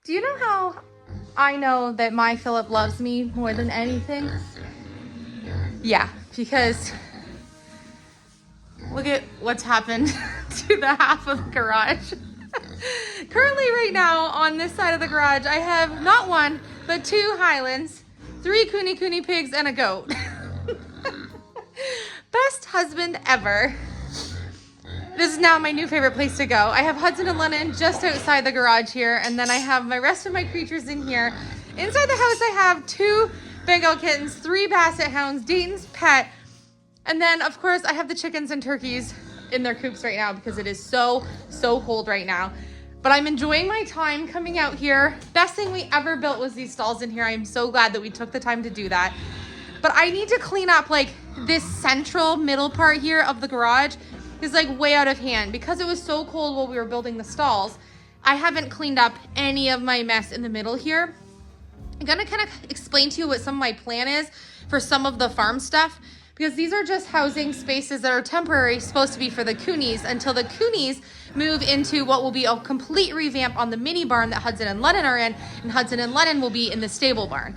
Do you know how I know that my Philip loves me more than anything? Yeah, because look at what's happened to the half of the garage. Currently right now on this side of the garage, I have not one, but 2 Highlands, 3 Kune pigs, and a goat. Best husband ever. This is now my new favorite place to go. I have Hudson and Lennon just outside the garage here, and then I have my rest of my creatures in here. Inside the house, I have 2 Bengal kittens, 3 Basset hounds, Dayton's pet, and then of course I have the chickens and turkeys in their coops right now because it is so cold right now. But I'm enjoying my time coming out here. Best thing we ever built was these stalls in here. I'm so glad that we took the time to do that. But I need to clean up like this central middle part here of the garage is like way out of hand because it was so cold while we were building the stalls. I haven't cleaned up any of my mess in the middle here. I'm gonna kind of explain to you what some of my plan is for some of the farm stuff, because these are just housing spaces that are temporary, supposed to be for the Coonies until the Coonies move into what will be a complete revamp on the mini barn that Hudson and Lennon are in, and Hudson and Lennon will be in the stable barn.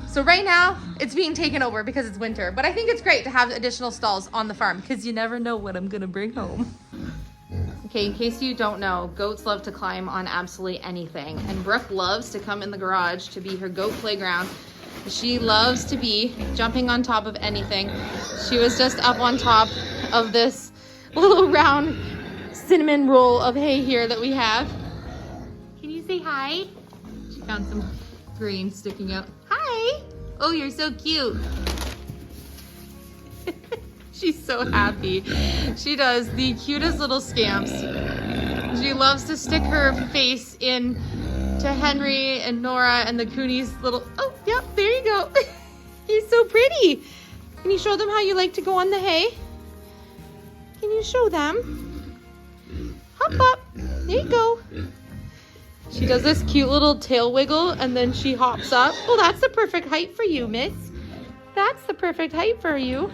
So right now, it's being taken over because it's winter, but I think it's great to have additional stalls on the farm because you never know what I'm gonna bring home. Okay, in case you don't know, goats love to climb on absolutely anything, and Brooke loves to come in the garage to be her goat playground. She loves to be jumping on top of anything. She was just up on top of this little round cinnamon roll of hay here that we have. Can you say hi? She found some grain sticking out. Hi! Oh, you're so cute. She's so happy. She does the cutest little scamps. She loves to stick her face in to Henry and Nora and the Coonies little, oh, yep, there you go. You're so pretty. Can you show them how you like to go on the hay? Can you show them? Hop up. There you go. She does this cute little tail wiggle and then she hops up. Oh, that's the perfect height for you, miss. That's the perfect height for you.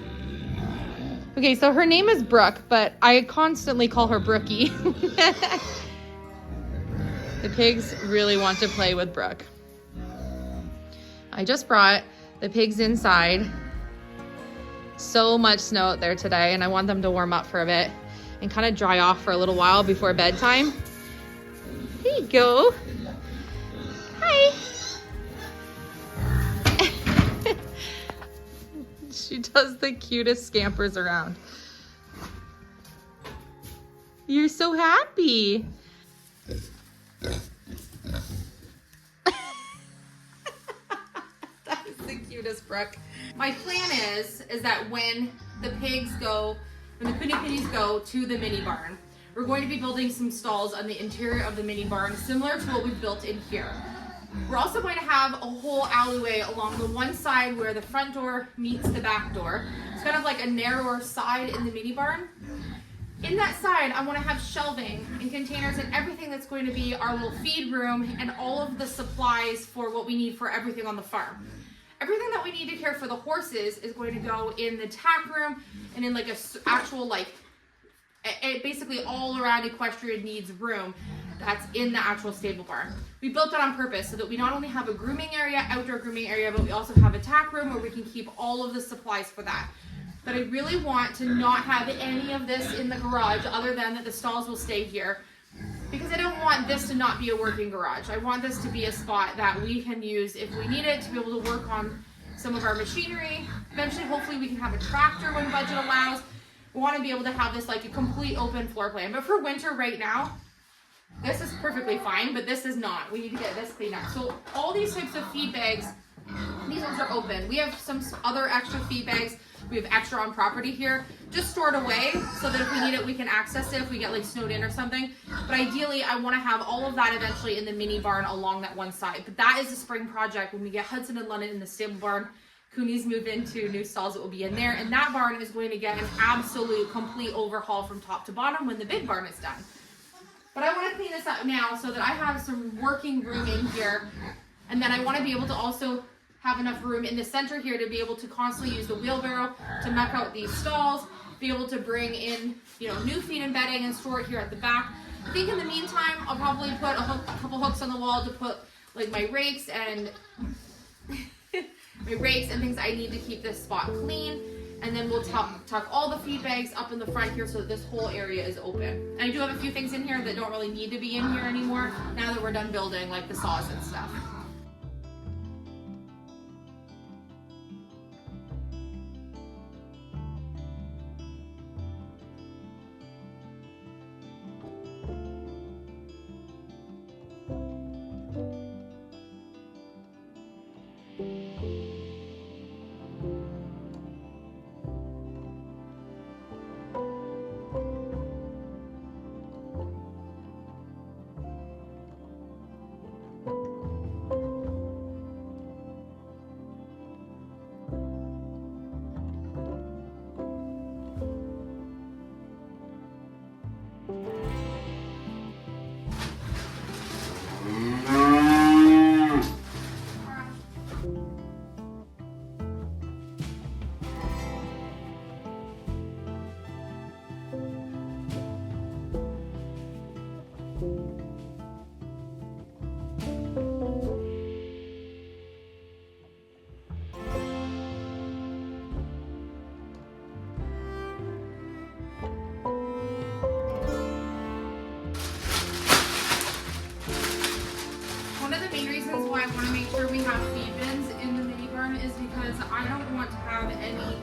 Okay, so her name is Brooke, but I constantly call her Brookie. The pigs really want to play with Brooke. I just brought the pigs inside. So much snow out there today, and I want them to warm up for a bit and kind of dry off for a little while before bedtime. There you go. Hi. She does the cutest scampers around. You're so happy. That is the cutest Brooke. My plan is that when the Cooney Pitties go to the mini barn, we're going to be building some stalls on the interior of the mini barn, similar to what we've built in here. We're also going to have a whole alleyway along the one side where the front door meets the back door. It's kind of like a narrower side in the mini barn. In that side, I want to have shelving and containers and everything that's going to be our little feed room and all of the supplies for what we need for everything on the farm. Everything that we need to care for the horses is going to go in the tack room and in like a actual basically all around equestrian needs room that's in the actual stable barn. We built that on purpose so that we not only have a grooming area, outdoor grooming area, but we also have a tack room where we can keep all of the supplies for that. But I really want to not have any of this in the garage other than that the stalls will stay here, because I don't want this to not be a working garage. I want this to be a spot that we can use if we need it to be able to work on some of our machinery. Eventually, hopefully we can have a tractor when budget allows. We want to be able to have this like a complete open floor plan. But for winter right now, this is perfectly fine, but this is not. We need to get this cleaned up. So all these types of feed bags, these ones are open. We have some other extra feed bags. We have extra on property here, just stored away so that if we need it, we can access it if we get like snowed in or something. But ideally, I want to have all of that eventually in the mini barn along that one side. But that is a spring project. When we get Hudson and Lennon in the stable barn, Coonies move into new stalls that will be in there. And that barn is going to get an absolute complete overhaul from top to bottom when the big barn is done. But I want to clean this up now so that I have some working room in here. And then I want to be able to also have enough room in the center here to be able to constantly use the wheelbarrow to muck out these stalls, be able to bring in, new feed and bedding and store it here at the back. I think in the meantime, I'll probably put a couple hooks on the wall to put like my rakes and things I need to keep this spot clean. And then we'll tuck all the feed bags up in the front here so that this whole area is open. And I do have a few things in here that don't really need to be in here anymore now that we're done building, like the saws and stuff. Why I want to make sure we have feed bins in the mini barn is because I don't want to have any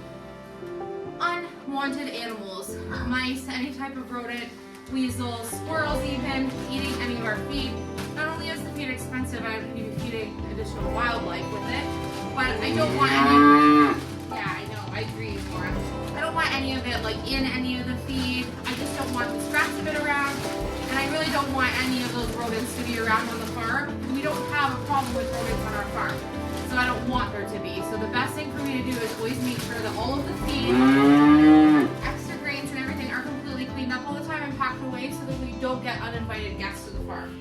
unwanted animals, mice, any type of rodent, weasels, squirrels even, eating any of our feed. Not only is the feed expensive, I would be feeding additional wildlife with it, but I don't want any, yeah, I know, I agree, Laura. I don't want any of it like in any of the feed. I just don't want the scraps of it around. And I really don't want any of those rodents to be around on the farm. We don't have a problem with rodents on our farm, so I don't want there to be. So the best thing for me to do is always make sure that all of the feed, extra grains and everything are completely cleaned up all the time and packed away so that we don't get uninvited guests to the farm.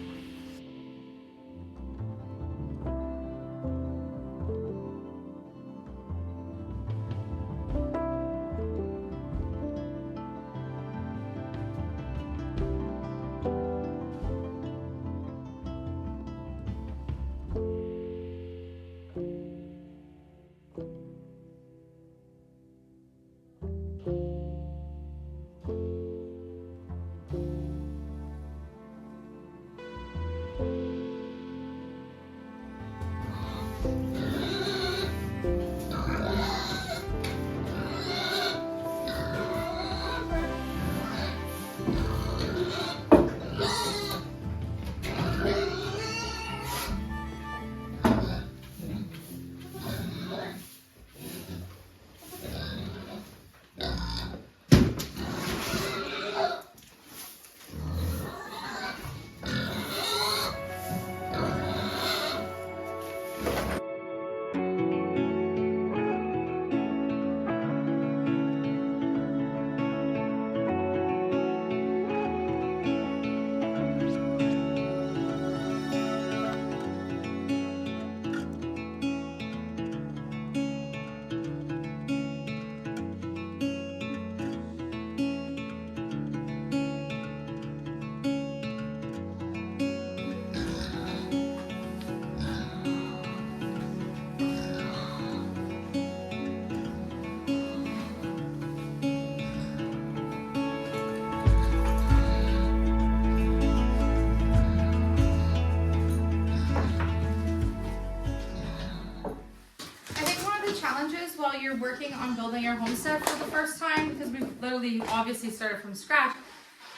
While you're working on building your homestead for the first time, because we've literally obviously started from scratch,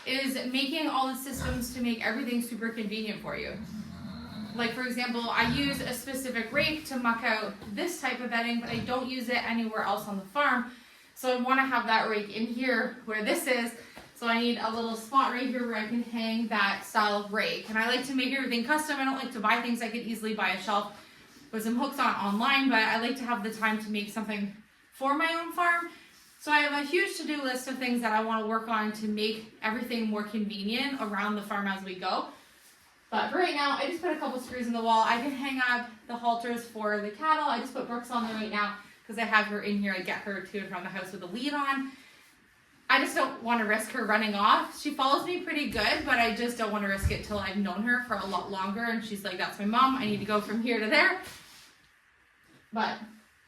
is making all the systems to make everything super convenient for you. Like for example, I use a specific rake to muck out this type of bedding, but I don't use it anywhere else on the farm. So I want to have that rake in here where this is. So I need a little spot right here where I can hang that style of rake. And I like to make everything custom. I don't like to buy things I could easily buy a shelf with some hooks on online, but I like to have the time to make something for my own farm. So I have a huge to-do list of things that I want to work on to make everything more convenient around the farm as we go. But for right now, I just put a couple screws in the wall. I can hang up the halters for the cattle. I just put Brooks on there right now because I have her in here. I get her to and from the house with a lead on. I just don't want to risk her running off. She follows me pretty good, but I just don't want to risk it till I've known her for a lot longer. And she's like, that's my mom. I need to go from here to there. But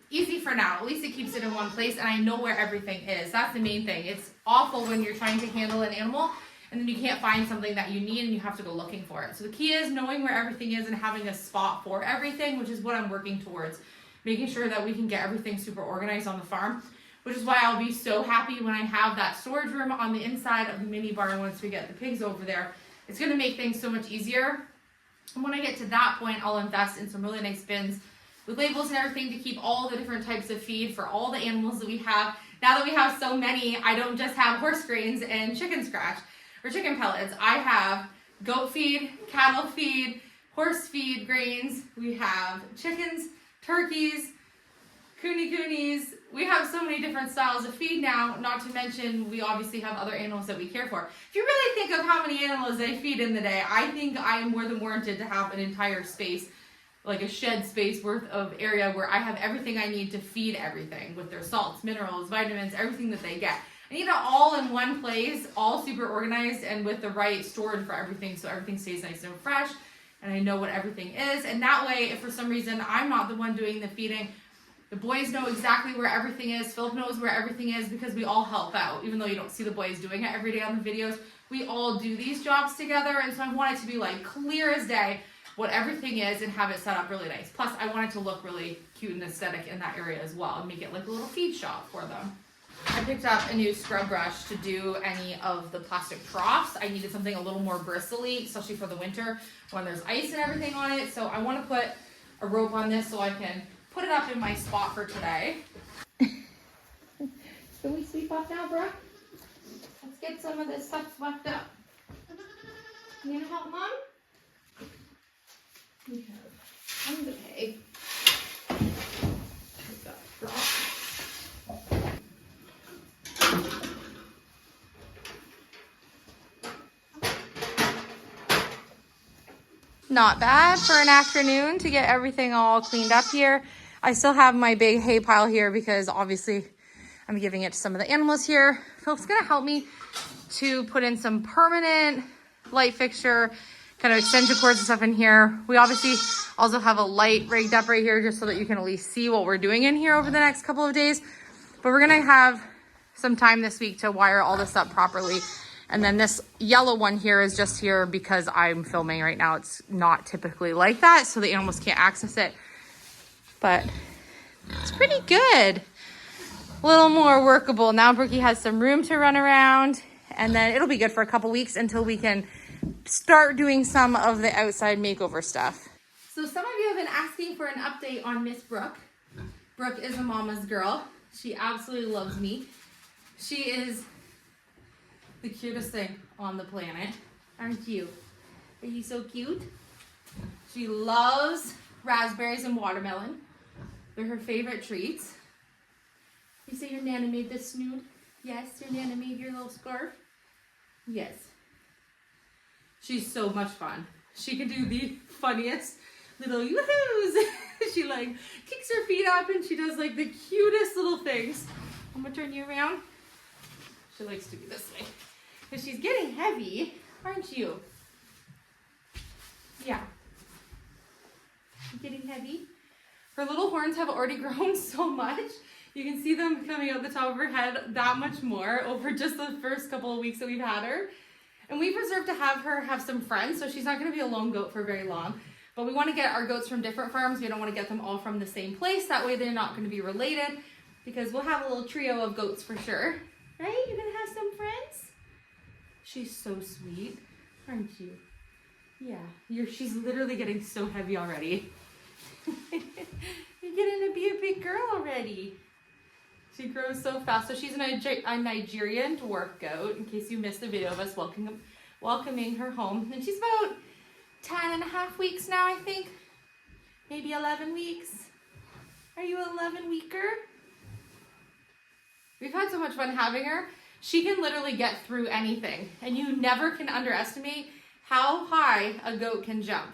easy for now. At least it keeps it in one place and I know where everything is. That's the main thing. It's awful when you're trying to handle an animal and then you can't find something that you need and you have to go looking for it. So the key is knowing where everything is and having a spot for everything, which is what I'm working towards. Making sure that we can get everything super organized on the farm, which is why I'll be so happy when I have that storage room on the inside of the mini barn once we get the pigs over there. It's going to make things so much easier. And when I get to that point, I'll invest in some really nice bins with labels and everything to keep all the different types of feed for all the animals that we have. Now that we have so many, I don't just have horse grains and chicken scratch or chicken pellets. I have goat feed, cattle feed, horse feed grains. We have chickens, turkeys, coonies. We have so many different styles of feed now, not to mention we obviously have other animals that we care for. If you really think of how many animals I feed in the day, I think I am more than warranted to have an entire space, like a shed space worth of area where I have everything I need to feed everything with their salts, minerals, vitamins, everything that they get. I need it all in one place, all super organized and with the right storage for everything so everything stays nice and fresh and I know what everything is. And that way, if for some reason I'm not the one doing the feeding, the boys know exactly where everything is. Philip knows where everything is because we all help out. Even though you don't see the boys doing it every day on the videos, we all do these jobs together. And so I want it to be like clear as day what everything is and have it set up really nice. Plus, I want it to look really cute and aesthetic in that area as well and make it like a little feed shop for them. I picked up a new scrub brush to do any of the plastic troughs. I needed something a little more bristly, especially for the winter when there's ice and everything on it. So I want to put a rope on this so I can put it up in my spot for today. Can we sweep up now, Brooke? Let's get some of this stuff swept up. You gonna help, Mom? We have underpay. We've got drops. Not bad for an afternoon to get everything all cleaned up here. I still have my big hay pile here because obviously I'm giving it to some of the animals here. Philip's gonna help me to put in some permanent light fixture, kind of extension cords and stuff in here. We obviously also have a light rigged up right here just so that you can at least see what we're doing in here over the next couple of days. But we're gonna have some time this week to wire all this up properly. And then this yellow one here is just here because I'm filming right now. It's not typically like that, so the animals can't access it. But it's pretty good. A little more workable. Now Brookie has some room to run around, and then it'll be good for a couple weeks until we can start doing some of the outside makeover stuff. So some of you have been asking for an update on Miss Brooke. Brooke is a mama's girl. She absolutely loves me. She is the cutest thing on the planet, aren't you? Are you so cute? She loves raspberries and watermelon. They're her favorite treats. You say your Nana made this snood? Yes, your Nana made your little scarf? Yes. She's so much fun. She can do the funniest little yoo-hoos. She like kicks her feet up and she does like the cutest little things. I'm gonna turn you around. She likes to be this way. Because she's getting heavy, aren't you? Yeah. Getting heavy. Her little horns have already grown so much. You can see them coming out the top of her head that much more over just the first couple of weeks that we've had her. And we've reserved to have her have some friends, so she's not going to be a lone goat for very long. But we want to get our goats from different farms. We don't want to get them all from the same place. That way they're not going to be related, because we'll have a little trio of goats for sure. Right? You're going to have some friends? She's so sweet, aren't you? Yeah, she's literally getting so heavy already. You're getting to be a big girl already. She grows so fast. So she's a Nigerian dwarf goat, in case you missed the video of us welcoming her home. And she's about 10.5 weeks now, I think. Maybe 11 weeks. Are you 11 weeker? We've had so much fun having her. She can literally get through anything, and you never can underestimate how high a goat can jump.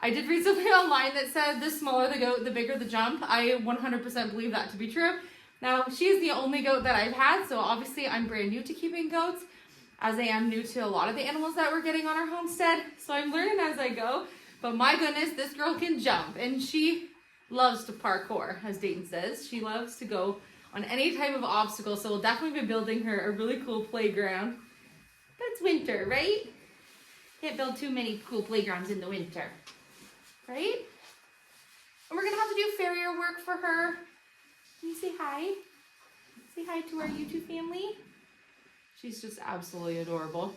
I did read something online that said the smaller the goat, the bigger the jump. I 100% believe that to be true. Now, she's the only goat that I've had, so obviously I'm brand new to keeping goats, as I am new to a lot of the animals that we're getting on our homestead. So I'm learning as I go. But my goodness, this girl can jump, and she loves to parkour, as Dayton says. She loves to go on any type of obstacle, so we'll definitely be building her a really cool playground. But it's winter, right? Can't build too many cool playgrounds in the winter, right? And we're gonna have to do farrier work for her. Can you say hi? Say hi to our YouTube family. She's just absolutely adorable.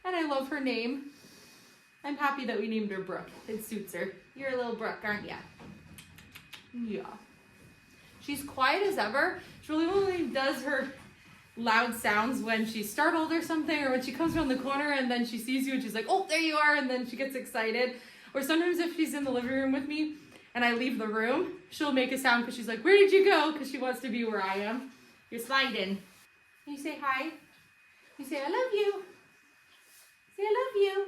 And I love her name. I'm happy that we named her Brooke. It suits her. You're a little Brooke, aren't ya? Yeah. She's quiet as ever. She really only does her loud sounds when she's startled or something, or when she comes around the corner and then she sees you and she's like, oh, there you are, and then she gets excited. Or sometimes if she's in the living room with me and I leave the room, she'll make a sound because she's like, where did you go? Because she wants to be where I am. You're sliding. Can you say hi? You say, I love you. Say, I love you.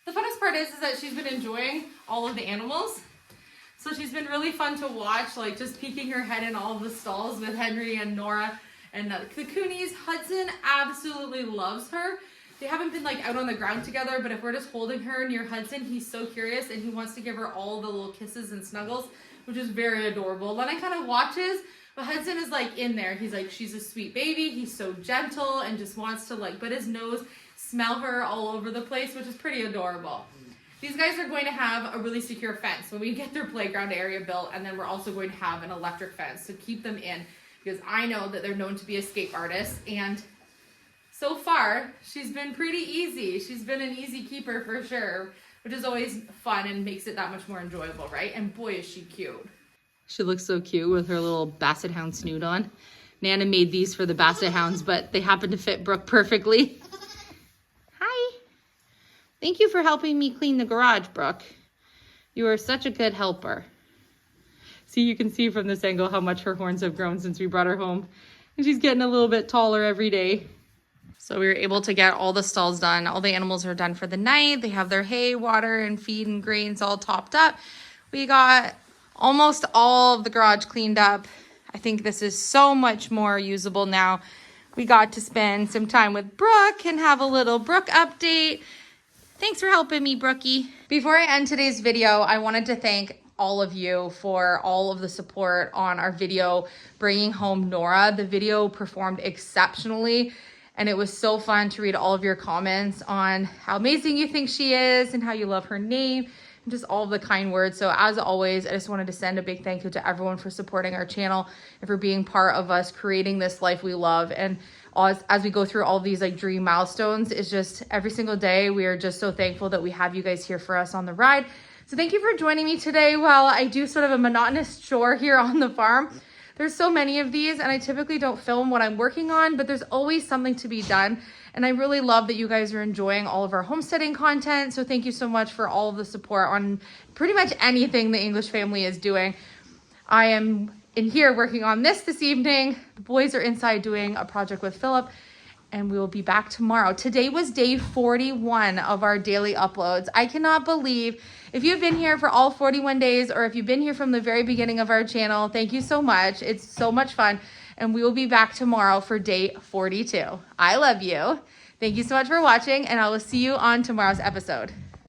The funnest part is that she's been enjoying all of the animals. So she's been really fun to watch, like just peeking her head in all of the stalls with Henry and Nora and the Coonies. Hudson absolutely loves her. They haven't been like out on the ground together, but if we're just holding her near Hudson, he's so curious and he wants to give her all the little kisses and snuggles, which is very adorable. Lenny kind of watches, but Hudson is like in there. He's like, she's a sweet baby. He's so gentle and just wants to like put his nose, smell her all over the place, which is pretty adorable. These guys are going to have a really secure fence when we get their playground area built, and then we're also going to have an electric fence to keep them in, because I know that they're known to be escape artists, and so far, she's been pretty easy. She's been an easy keeper for sure, which is always fun and makes it that much more enjoyable, right? And boy, is she cute. She looks so cute with her little Basset Hound snoot on. Nana made these for the Basset Hounds, but they happen to fit Brooke perfectly. Hi. Thank you for helping me clean the garage, Brooke. You are such a good helper. See, you can see from this angle how much her horns have grown since we brought her home. And she's getting a little bit taller every day. So we were able to get all the stalls done. All the animals are done for the night. They have their hay, water, and feed and grains all topped up. We got almost all of the garage cleaned up. I think this is so much more usable now. We got to spend some time with Brooke and have a little Brooke update. Thanks for helping me, Brookie. Before I end today's video, I wanted to thank all of you for all of the support on our video bringing home Nora. The video performed exceptionally, and it was so fun to read all of your comments on how amazing you think she is and how you love her name and just all of the kind words. So as always, I just wanted to send a big thank you to everyone for supporting our channel and for being part of us creating this life we love. And as we go through all these like dream milestones, it's just every single day we are just so thankful that we have you guys here for us on the ride. So thank you for joining me today while I do sort of a monotonous chore here on the farm. There's so many of these, and I typically don't film what I'm working on, but there's always something to be done. And I really love that you guys are enjoying all of our homesteading content. So thank you so much for all of the support on pretty much anything the English family is doing. I am in here working on this evening. The boys are inside doing a project with Philip, and we will be back tomorrow. Today was day 41 of our daily uploads. I cannot believe, if you've been here for all 41 days, or if you've been here from the very beginning of our channel, thank you so much. It's so much fun. And we will be back tomorrow for day 42. I love you. Thank you so much for watching, and I will see you on tomorrow's episode.